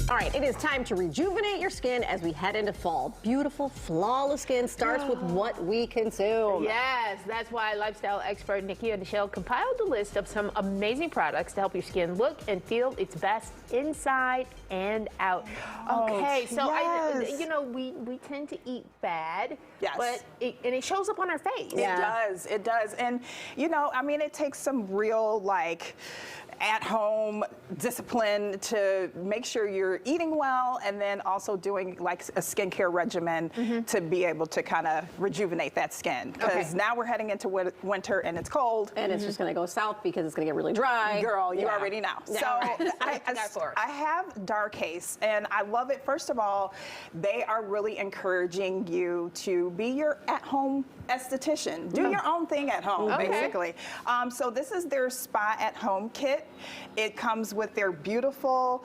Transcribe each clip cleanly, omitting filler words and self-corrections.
All right, it is time to rejuvenate your skin as we head into fall. Beautiful, flawless skin starts with what we consume. Yes, that's why lifestyle expert Nekia Nichelle compiled a list of some amazing products to help your skin look and feel its best inside and out. Okay, so yes. we tend to eat bad, yes, but it shows up on our face. It does. And I mean, it takes some real at-home discipline to make sure you're eating well, and then also doing like a skincare regimen to be able to kind of rejuvenate that skin. Because now we're heading into winter and it's cold. And it's just going to go south because it's going to get really dry. Girl, you already know. Yeah. So I have Darcase, and I love it. First of all, they are really encouraging you to be your at-home esthetician. Do your own thing at home, basically. So this is their Spa at Home kit. It comes with their beautiful,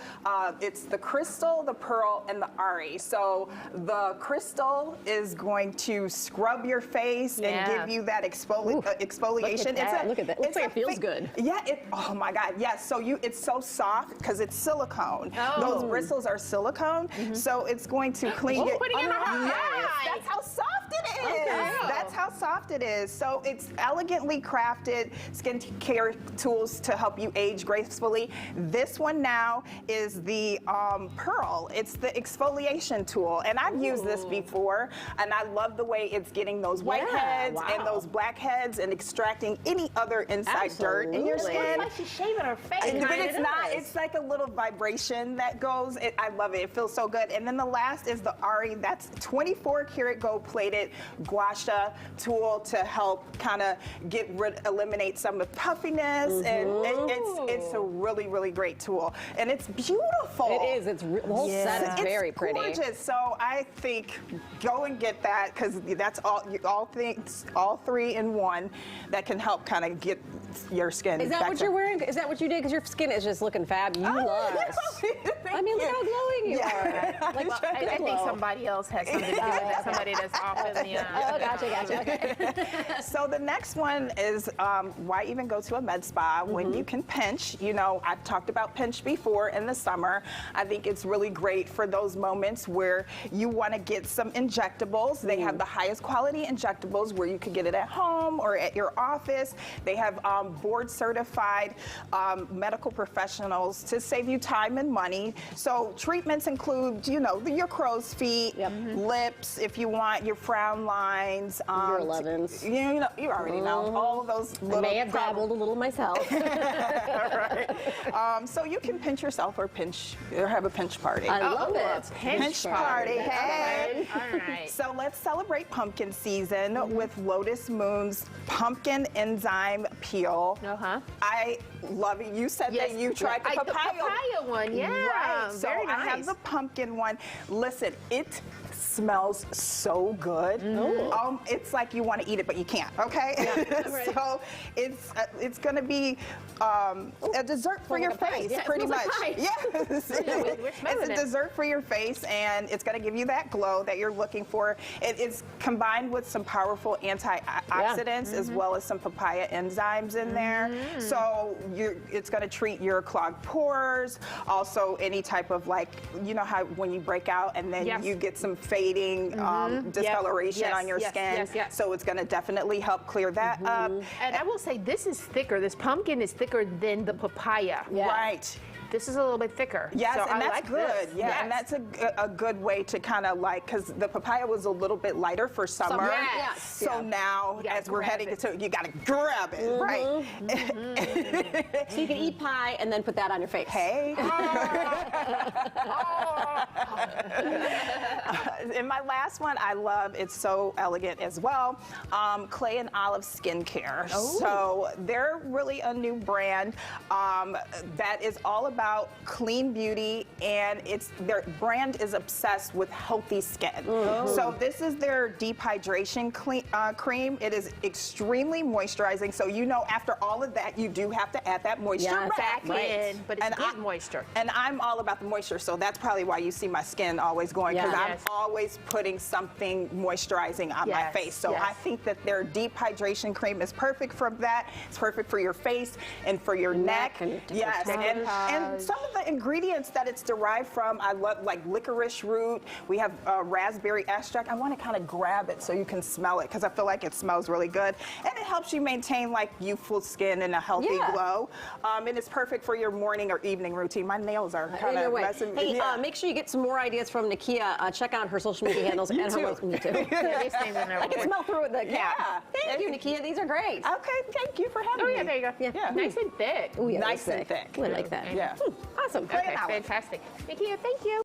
it's the Cristal, the Pearl, and the Auri. So the Cristal is going to scrub your face and give you that exfoliation. Look at that. Looks like it feels good. Yeah, oh my God, yes. So it's so soft because it's silicone. Those bristles are silicone, so it's going to clean it. Putting it on her eyes. That's how soft it is. That's how soft it is. So it's elegantly crafted skincare tools to help you age gracefully. This one now is the Pearl. It's the exfoliation tool, and I've used this before, and I love the way it's getting those white heads and those black heads and extracting any other inside dirt in your skin. It's like she's shaving her face. But it's not. It's like a little vibration that goes. I love it. It feels so good. And then the last is the Auri. That's 24 karat gold plated Gua Sha tool to help kind of eliminate some of the puffiness, and it's a really, really great tool, and it's beautiful. It is. It's the whole set is very pretty. Gorgeous. So I think go and get that, because that's all three in one that can help kind of get your skin. Is that what you're wearing? Is that what you did? Because your skin is just looking fab. You look. I mean, look how glowing you are. I think somebody else has something to do with it. Somebody that's off in the. Oh, gotcha. Okay. So the next one is why even go to a med spa when you can pinch? I've talked about pinch before in the summer. I think it's really great for those moments where you want to get some injectables. They have the highest quality injectables where you can get it at home or at your office. They have board certified medical professionals to save you time and money. So treatments include, your crow's feet, lips, if you want, your frown lines. Your 11s. You already know all of those little. I may have dabbled a little myself. Right. So you can pinch yourself or have a pinch party. I love it. Pinch party. Hey. All right. So let's celebrate pumpkin season with Lotus Moon's pumpkin enzyme peel. I love it. You said that you tried the papaya. The papaya one, yeah. Right. So very nice. I have the pumpkin one. Listen, it smells so good. It's like you want to eat it, but you can't. Okay. Yeah, so it's going to be a dessert for your face, pretty much. Yes. It's a dessert for your face, and it's going to give you that glow that you're looking for. It is combined with some powerful antioxidants as well as some papaya enzymes in there. So it's going to treat your clogged pores, also any type of how when you break out and then you get some fading discoloration on your skin. So it's going to definitely help clear that up. And I will say this is thicker. This pumpkin is thicker than the papaya. Right. This is a little bit thicker. Yes, so and that's like good. This. Yeah, and that's a good way to kind of because the papaya was a little bit lighter for summer. So now, as we're heading into, you got to grab it, right? So you can eat pie and then put that on your face. Hey. And my last one I love, it's so elegant as well, Clay and Olive Skincare. So they're really a new brand that is all about clean beauty, and their brand is obsessed with healthy skin. So this is their deep hydration cream. It is extremely moisturizing, so after all of that you do have to add that moisture back in, but it's good moisture. And I'm all about the moisture, so that's probably why you see my skin always going, because I'm always always putting something moisturizing on my face. So I think that their deep hydration cream is perfect for that. It's perfect for your face and for your neck. Yes, and some of the ingredients that it's derived from, I love, like licorice root. We have raspberry extract. I want to kind of grab it so you can smell it because I feel like it smells really good. And it helps you maintain like youthful skin and a healthy glow. And it's perfect for your morning or evening routine. My nails are kind of messing. Hey, make sure you get some more ideas from Nekia. Check out her social media handles and her website. Me too. These things are I can smell through it. Thank you, Nekia. These are great. Okay, thank you for having me. There you go. Yeah. Nice and thick. Ooh, yeah, nice and thick. I like that. Yeah. Awesome. Okay, fantastic. Nekia, thank you.